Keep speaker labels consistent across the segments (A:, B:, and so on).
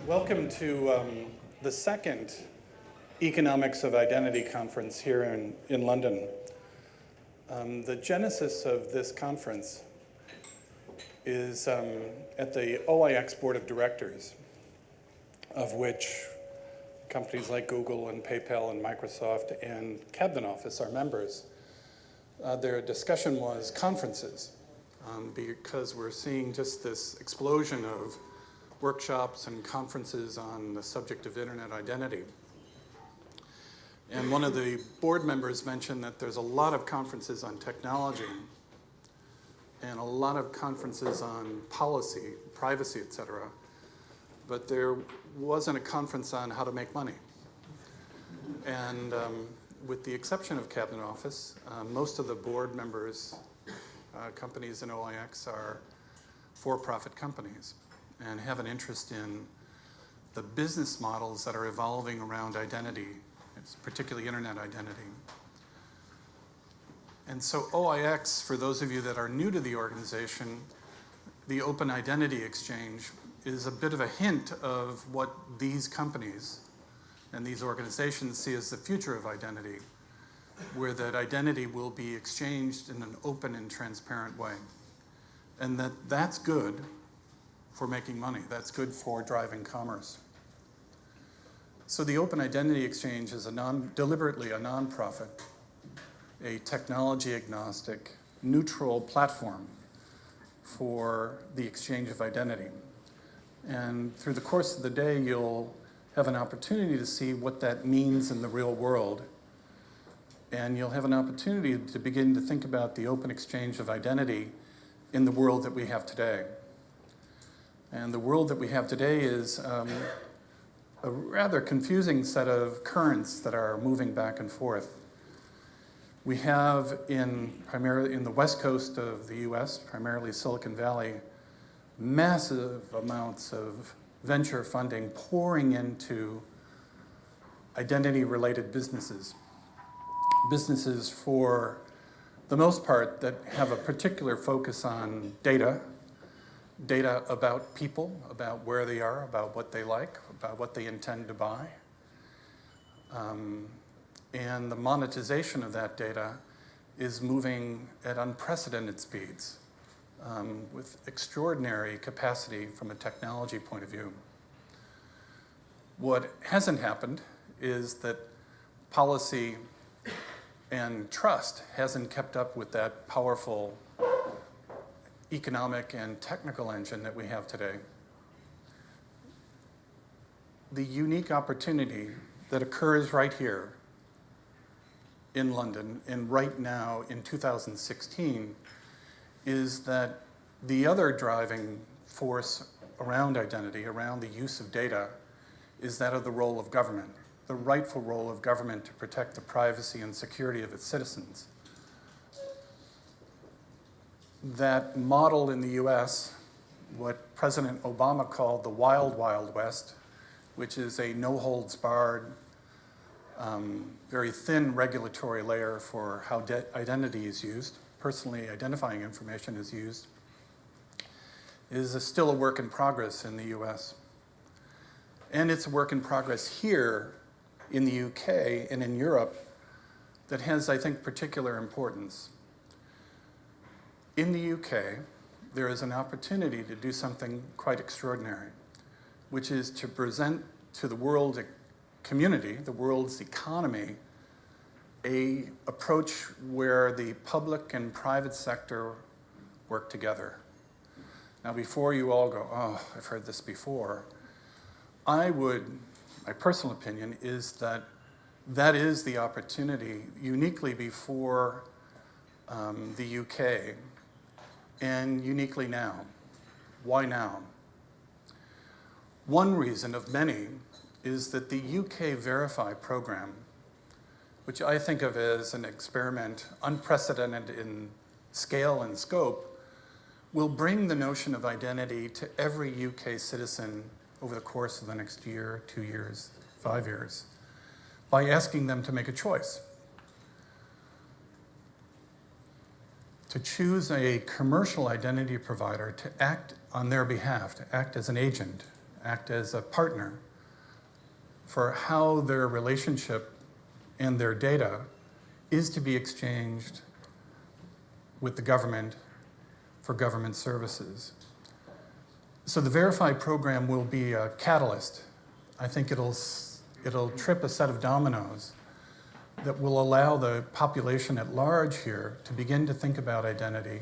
A: Welcome to the second Economics of Identity conference here in London. The genesis of this conference is at the OIX Board of Directors, of which companies like Google and PayPal and Microsoft and Cabinet Office are members. Their discussion was conferences, because we're seeing just this explosion of workshops and conferences on the subject of internet identity. And one of the board members mentioned that there's a lot of conferences on technology and a lot of conferences on policy, privacy, et cetera, but there wasn't a conference on how to make money. And with the exception of Cabinet Office, most of the board members, companies in OIX are for-profit companies and have an interest in the business models that are evolving around identity, it's particularly internet identity. And so OIX, for those of you that are new to the organization, the Open Identity Exchange is a bit of a hint of what these companies and these organizations see as the future of identity, where that identity will be exchanged in an open and transparent way. And that's good for making money. That's good for driving commerce. So the Open Identity Exchange is deliberately a nonprofit, a technology agnostic, neutral platform for the exchange of identity. And through the course of the day, you'll have an opportunity to see what that means in the real world. And you'll have an opportunity to begin to think about the open exchange of identity in the world that we have today. And the world that we have today is a rather confusing set of currents that are moving back and forth. We have primarily in the west coast of the US, primarily Silicon Valley, massive amounts of venture funding pouring into identity-related businesses. Businesses, for the most part, that have a particular focus on data about people, about where they are, about what they like, about what they intend to buy. And the monetization of that data is moving at unprecedented speeds with extraordinary capacity from a technology point of view. What hasn't happened is that policy and trust hasn't kept up with that powerful economic and technical engine that we have today. The unique opportunity that occurs right here in London and right now in 2016 is that the other driving force around identity, around the use of data, is that of the role of government, the rightful role of government to protect the privacy and security of its citizens. That model in the US, what President Obama called the Wild Wild West, which is a no-holds-barred, very thin regulatory layer for how identity is used, personally identifying information is used, is still a work in progress in the US. And it's a work in progress here in the UK and in Europe that has, I think, particular importance. In the UK, there is an opportunity to do something quite extraordinary, which is to present to the world community, the world's economy, an approach where the public and private sector work together. Now, before you all go, oh, I've heard this before, my personal opinion is that that is the opportunity uniquely before the UK and uniquely now. Why now? One reason of many is that the UK Verify program, which I think of as an experiment unprecedented in scale and scope, will bring the notion of identity to every UK citizen over the course of the next year, 2 years, 5 years, by asking them to make a choice. To choose a commercial identity provider to act on their behalf, to act as an agent, act as a partner for how their relationship and their data is to be exchanged with the government for government services. So the Verify program will be a catalyst. I think it'll trip a set of dominoes that will allow the population at large here to begin to think about identity,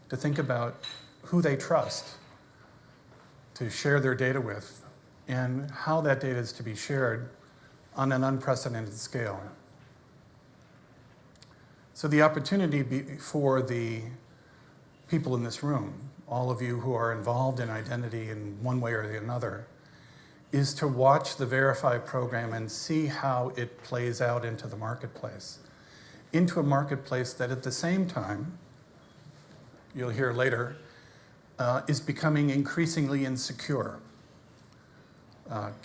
A: to think about who they trust to share their data with, and how that data is to be shared on an unprecedented scale. So the opportunity for the people in this room, all of you who are involved in identity in one way or another, is to watch the Verify program and see how it plays out into the marketplace. Into a marketplace that at the same time, you'll hear later, is becoming increasingly insecure.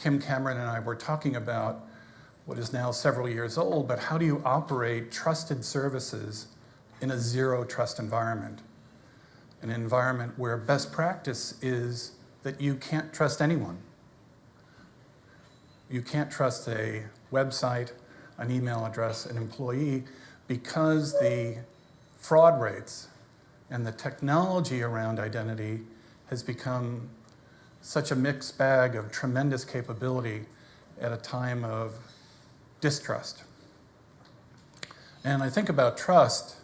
A: Kim Cameron and I were talking about what is now several years old, but how do you operate trusted services in a zero trust environment? An environment where best practice is that you can't trust anyone. You can't trust a website, an email address, an employee, because the fraud rates and the technology around identity has become such a mixed bag of tremendous capability at a time of distrust. And I think about trust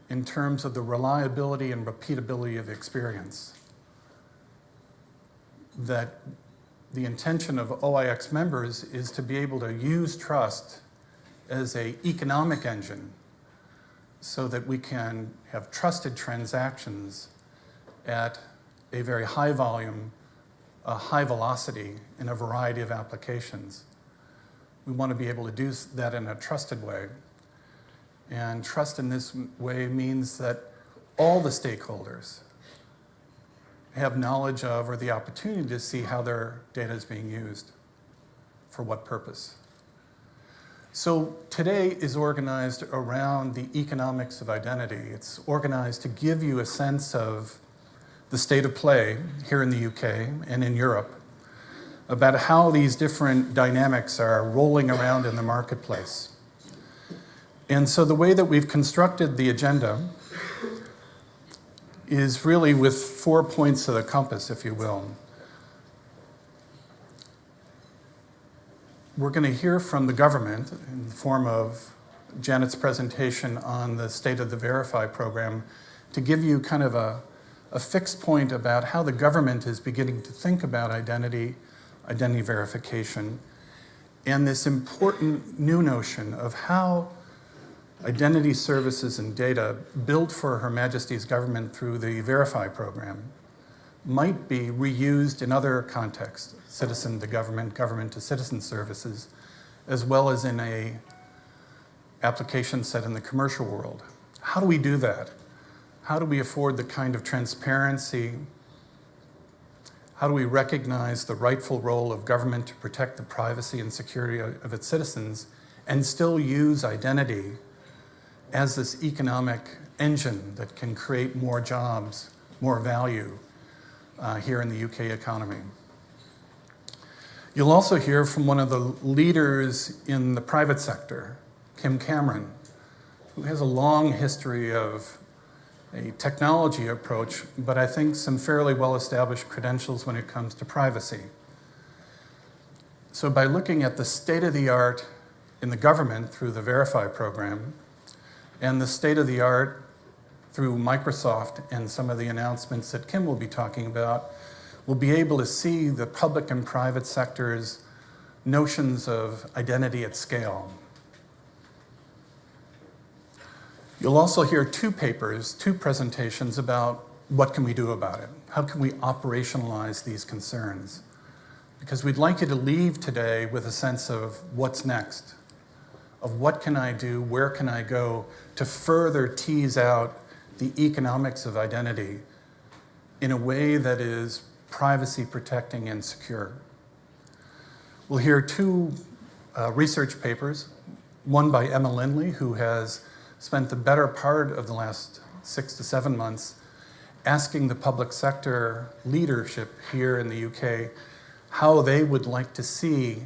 A: in terms of the reliability and repeatability of experience. That the intention of OIX members is to be able to use trust as an economic engine so that we can have trusted transactions at a very high volume, a high velocity in a variety of applications. We want to be able to do that in a trusted way. And trust in this way means that all the stakeholders have knowledge of or the opportunity to see how their data is being used, for what purpose. So today is organized around the economics of identity. It's organized to give you a sense of the state of play here in the UK and in Europe about how these different dynamics are rolling around in the marketplace. And so the way that we've constructed the agenda is really with 4 points of the compass, if you will. We're going to hear from the government in the form of Janet's presentation on the state of the Verify program to give you kind of a fixed point about how the government is beginning to think about identity verification, and this important new notion of how identity services and data built for Her Majesty's government through the Verify program might be reused in other contexts, citizen to government, government to citizen services, as well as in a application set in the commercial world. How do we do that? How do we afford the kind of transparency? How do we recognize the rightful role of government to protect the privacy and security of its citizens and still use identity as this economic engine that can create more jobs, more value here in the UK economy? You'll also hear from one of the leaders in the private sector, Kim Cameron, who has a long history of a technology approach, but I think some fairly well-established credentials when it comes to privacy. So by looking at the state-of-the-art in the government through the Verify program, and the state-of-the-art through Microsoft and some of the announcements that Kim will be talking about, we'll be able to see the public and private sector's notions of identity at scale. You'll also hear two presentations about what can we do about it? How can we operationalize these concerns? Because we'd like you to leave today with a sense of what's next, of what can I do, where can I go to further tease out the economics of identity in a way that is privacy protecting and secure. We'll hear two research papers, one by Emma Lindley, who has spent the better part of the last 6 to 7 months asking the public sector leadership here in the UK how they would like to see,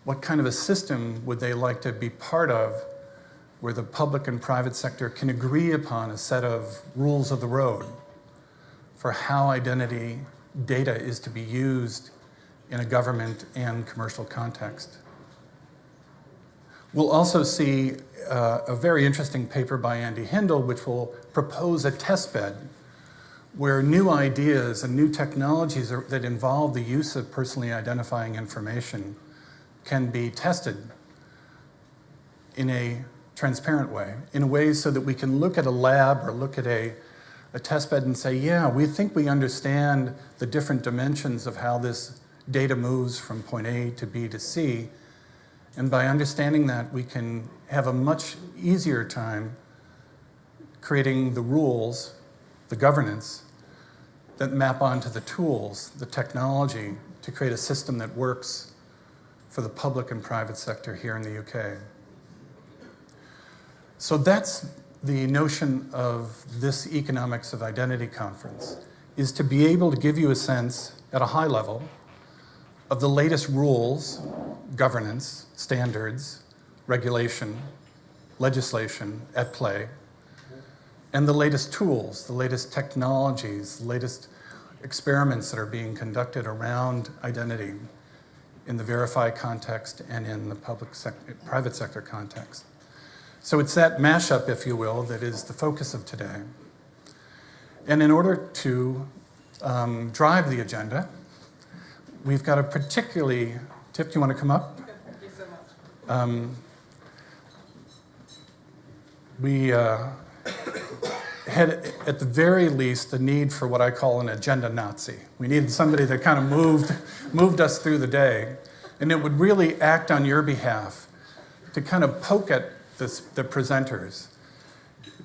A: what kind of a system would they like to be part of, where the public and private sector can agree upon a set of rules of the road for how identity data is to be used in a government and commercial context. We'll also see a very interesting paper by Andy Hindle, which will propose a test bed where new ideas and new technologies that involve the use of personally identifying information can be tested in a transparent way, in a way so that we can look at a lab or look at a test bed and say, yeah, we think we understand the different dimensions of how this data moves from point A to B to C. And by understanding that, we can have a much easier time creating the rules, the governance, that map onto the tools, the technology, to create a system that works for the public and private sector here in the UK. So that's the notion of this Economics of Identity conference, is to be able to give you a sense at a high level of the latest rules, governance, standards, regulation, legislation at play, and the latest tools, the latest technologies, the latest experiments that are being conducted around identity in the Verify context and in the private sector context. So it's that mashup, if you will, that is the focus of today. And in order to drive the agenda, we've got a particularly, Tip, do you want to come up?
B: Thank you so much.
A: We had, at the very least, the need for what I call an agenda Nazi. We needed somebody that kind of moved us through the day, and it would really act on your behalf to kind of poke at the presenters,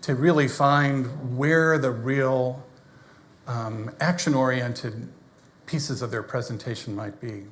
A: to really find where the real action-oriented pieces of their presentation might be.